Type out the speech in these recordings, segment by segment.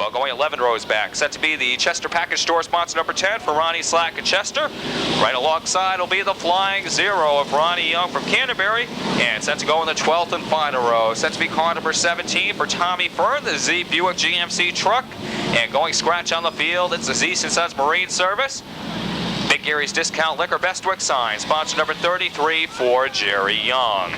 Speedbowl going 11 rows back. Set to be the Chester Package Store sponsor number 10 for Ronnie Slack and Chester. Right alongside will be the Flying Zero of Ronnie Young from Canterbury. And set to go in the 12th and final row. Set to be car number 17 for Tommy Fern, the Z Buick GMC truck. And going scratch on the field, it's the Z & Sons Marine Service. Big Gary's Discount Liquor Bestwick sign, sponsor number 33 for Jerry Young.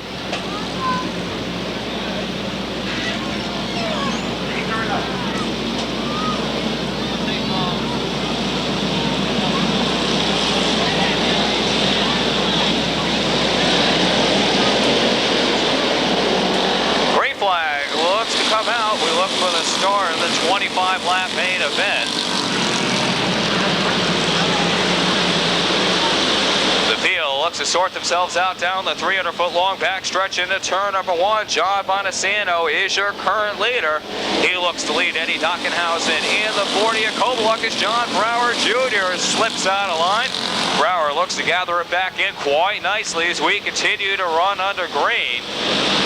Green flag looks to come out. We look for the start of the 25-lap main event. Looks to sort themselves out down the 300-foot-long backstretch into turn number 1. John Montesanto is your current leader. He looks to lead Eddie Dockenhausen in the 40 at Kovaluk as John Brower Jr. slips out of line. Brower looks to gather it back in quite nicely as we continue to run under green.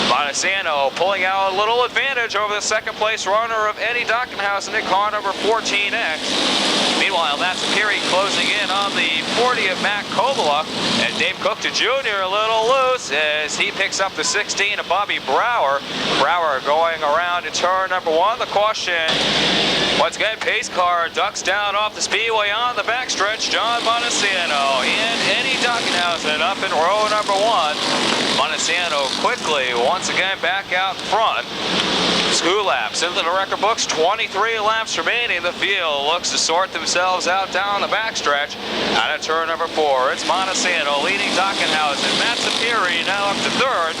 Montesanto pulling out a little advantage over the second-place runner of Eddie Dockenhausen in car number 14X. Meanwhile, Matt Sapiri closing in on the 40 of Matt Kovaluk, and Dave Cook Jr. a little loose as he picks up the 16 of Bobby Brower. Brower going around to turn number 1. The caution. Once again, pace car ducks down off the speedway on the backstretch. John Montesanto and Eddie Dockenhausen up in row number 1. Montesanto quickly, once again, back out front. 2 laps into the record books, 23 laps remaining. The field looks to sort themselves out down the backstretch. Out of turn number 4, it's Montesanto leading Dockenhausen. Matt Sapiri now up to 3rd,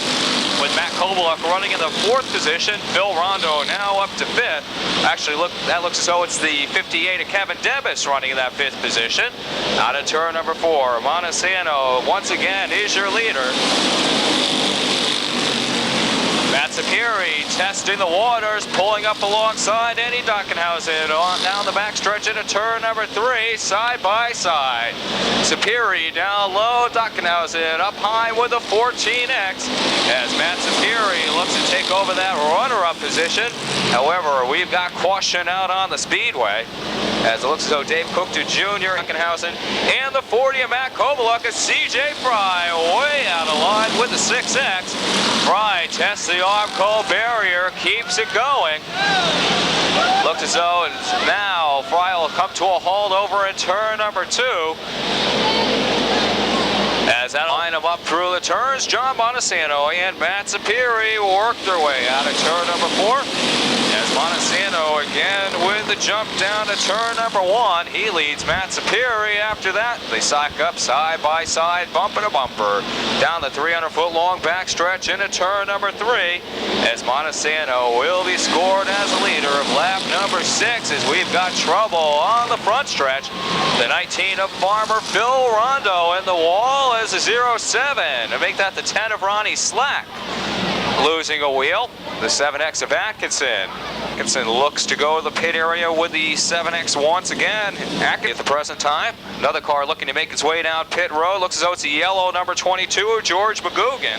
with Matt Kovaluk running in the 4th position. Phil Rondo now up to 5th. Actually, that looks as though it's the 58 of Kevin Debus running in that 5th position. Out of turn number 4, Montesanto once again is your leader. Matt Sapiri testing the waters, pulling up alongside Eddie Dockenhausen on down the backstretch into turn number 3, side by side. Sapiri down low, Dockenhausen up high with a 14X as Matt Sapiri looks to take over that runner-up position. However, we've got caution out on the speedway as it looks as though Dave Cook Jr. Dockenhausen and the 40 of Matt Kovaluk as CJ Fry way out of line with the 6X. Fry tests the Armco barrier, keeps it going. Looks as though now Fry will come to a halt over in turn number 2. As that line them up through the turns, John Montesanto and Matt Sapiri work their way out of turn number 4. As Montesanto again with the jump down to turn number 1. He leads Matt Sapiri after that. They sock up side by side, bumper to bumper. Down the 300-foot-long backstretch into turn number 3. As Montesanto will be scored as the leader of lap number 6 as we've got trouble on the front stretch. The 19 of Farmer Phil Rondo in the wall as a 07 to make that the 10 of Ronnie Slack. Losing a wheel, the 7X of Atkinson. Atkinson looks to go to the pit area with the 7X once again. Atkinson at the present time. Another car looking to make its way down pit road. Looks as though it's the yellow number 22 of George McGugan.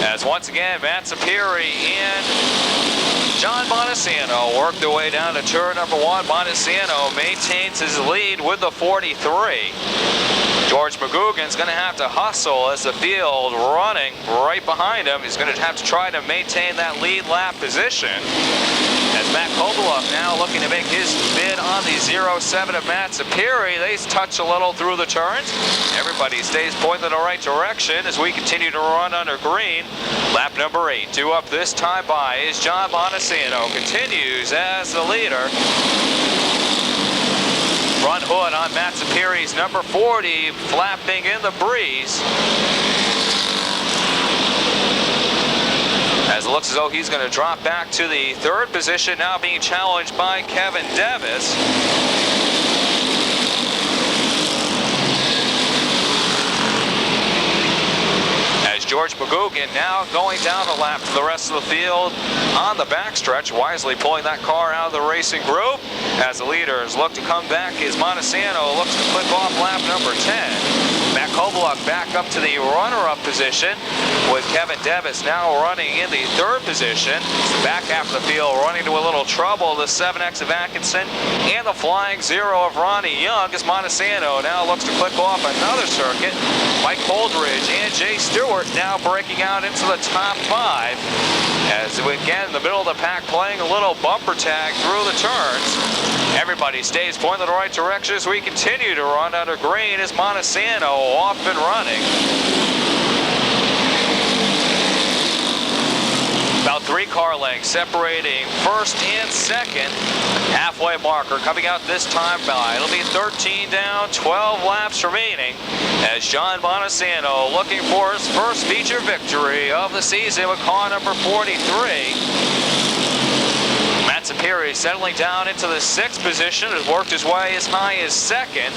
As once again, Matt Sapiri and John Montesanto work their way down to turn number 1. Montesanto maintains his lead with the 43. George McGugan's going to have to hustle as the field running right behind him. He's going to have to try to maintain that lead lap position. As Matt Kovaluk now looking to make his bid on the 07 of Matt Sapiri. They touch a little through the turns. Everybody stays pointed in the right direction as we continue to run under green. Lap number 8, due up this time by is John Montesanto. Continues as the leader. Front hood on Matt Sapiri's number 40, flapping in the breeze. As it looks as though he's going to drop back to the 3rd position, now being challenged by Kevin Davis. George McGugan now going down the lap to the rest of the field on the backstretch, wisely pulling that car out of the racing group. As the leaders look to come back, as Montesanto looks to click off lap number 10. Matt Kovaluk back up to the runner-up position, with Kevin Devis now running in the third position. The back half of the field running into a little trouble. The 7X of Atkinson and the Flying Zero of Ronnie Young, as Montesanto now looks to click off another circuit. Mike Holdridge and Jay Stewart now breaking out into the top 5. As again, the middle of the pack playing a little bumper tag through the turns. Everybody stays pointed in the right direction as we continue to run under green, as Montesanto off and running. About 3 car lengths separating first and second. Halfway marker coming out this time by. It'll be 13 down, 12 laps remaining, as John Montesanto looking for his first feature victory of the season with car number 43. Matt Sapiri settling down into the 6th position, has worked his way as high as 2nd.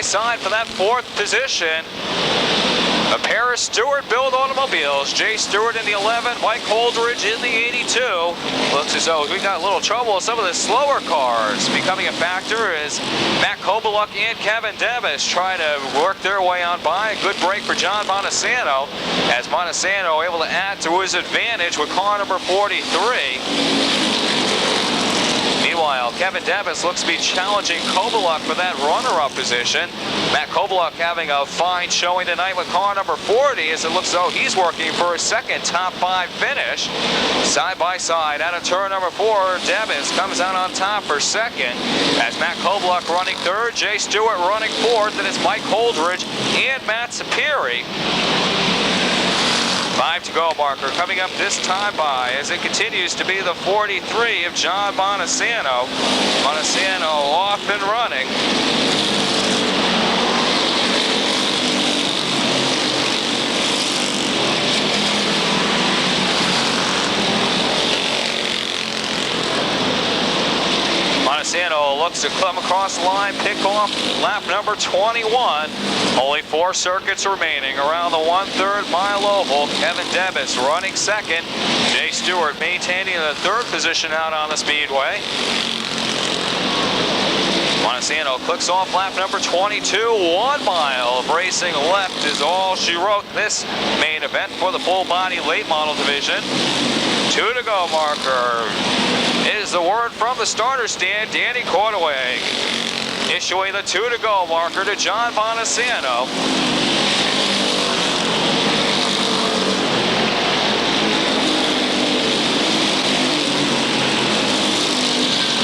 Side for that 4th position. A pair of Stewart-built automobiles. Jay Stewart in the 11, Mike Holdridge in the 82. Looks as though we've got a little trouble with some of the slower cars. Becoming a factor is Matt Kovaluk and Kevin Devis trying to work their way on by. A good break for John Montesanto, as Montesanto able to add to his advantage with car number 43. Meanwhile, Kevin Devis looks to be challenging Kovaluk for that runner-up position. Matt Kovaluk having a fine showing tonight with car number 40, as it looks as though he's working for a second top 5 finish. Side by side out of turn number 4, Devis comes out on top for 2nd, as Matt Kovaluk running 3rd, Jay Stewart running 4th, and it's Mike Holdridge and Matt Sapiri. 5 to go marker coming up this time by, as it continues to be the 43 of John Montesanto. Montesanto off and running. Montesanto looks to come across the line, pick off lap number 21. Only 4 circuits remaining around the 1/3 mile oval. Kevin Devis running 2nd. Jay Stewart maintaining the 3rd position out on the speedway. Montesanto clicks off lap number 22. 1 mile of racing left is all she wrote this main event for the full body late model division. 2 to go marker is the word from the starter stand. Danny Cordaway issuing the 2 to go marker to John Montesanto.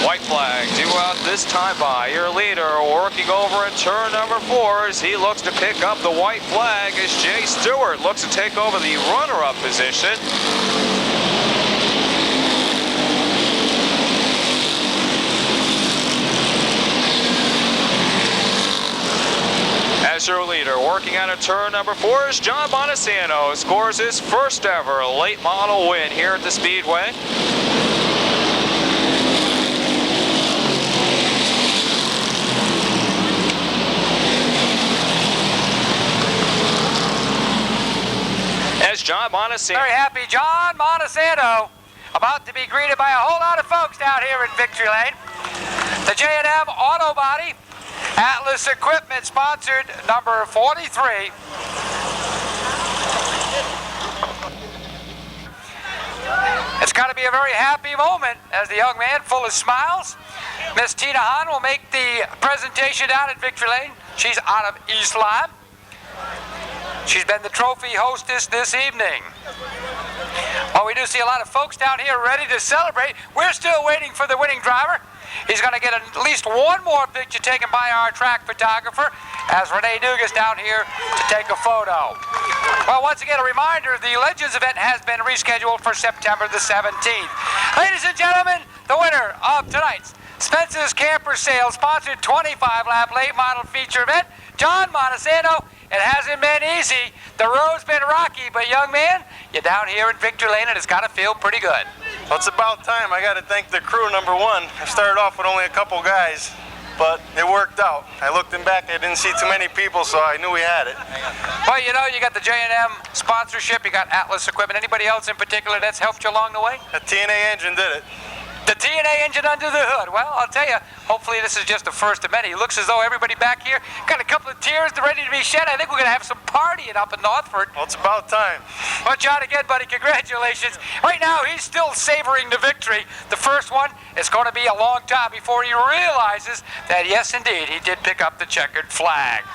White flag due out this time by. Your leader working over at turn number 4 as he looks to pick up the white flag, as Jay Stewart looks to take over the runner-up position. As your leader, working out of turn number 4 is John Montesanto, scores his first ever late model win here at the Speedway. As John Montesanto, very happy John Montesanto, about to be greeted by a whole lot of folks down here in Victory Lane. The J&M Auto Body Atlas Equipment sponsored number 43. It's got to be a very happy moment as the young man, full of smiles. Miss Tina Hahn will make the presentation down at Victory Lane. She's out of East Lyme. She's been the trophy hostess this evening. Well, we do see a lot of folks down here ready to celebrate. We're still waiting for the winning driver. He's going to get at least one more picture taken by our track photographer as Renee Dugas down here to take a photo. Well, once again, a reminder, the Legends event has been rescheduled for September the 17th. Ladies and gentlemen, the winner of tonight's Spence's Camper Sale sponsored 25-lap late model feature event, John Montesanto. It hasn't been easy. The road's been rocky, but young man, you're down here in Victory Lane and it's got to feel pretty good. Well, it's about time. I got to thank the crew, number one. I started off with only a couple guys, but it worked out. I looked in back, I didn't see too many people, so I knew we had it. Well, you know, you got the J&M sponsorship, you got Atlas Equipment. Anybody else in particular that's helped you along the way? The TNA engine did it. The TNA engine under the hood. Well, I'll tell you, hopefully this is just the first of many. It looks as though everybody back here got a couple of tears ready to be shed. I think we're going to have some partying up in Northford. Well, it's about time. Well, John, again, buddy, congratulations. Right now, he's still savoring the victory. The first one is going to be a long time before he realizes that, yes, indeed, he did pick up the checkered flag.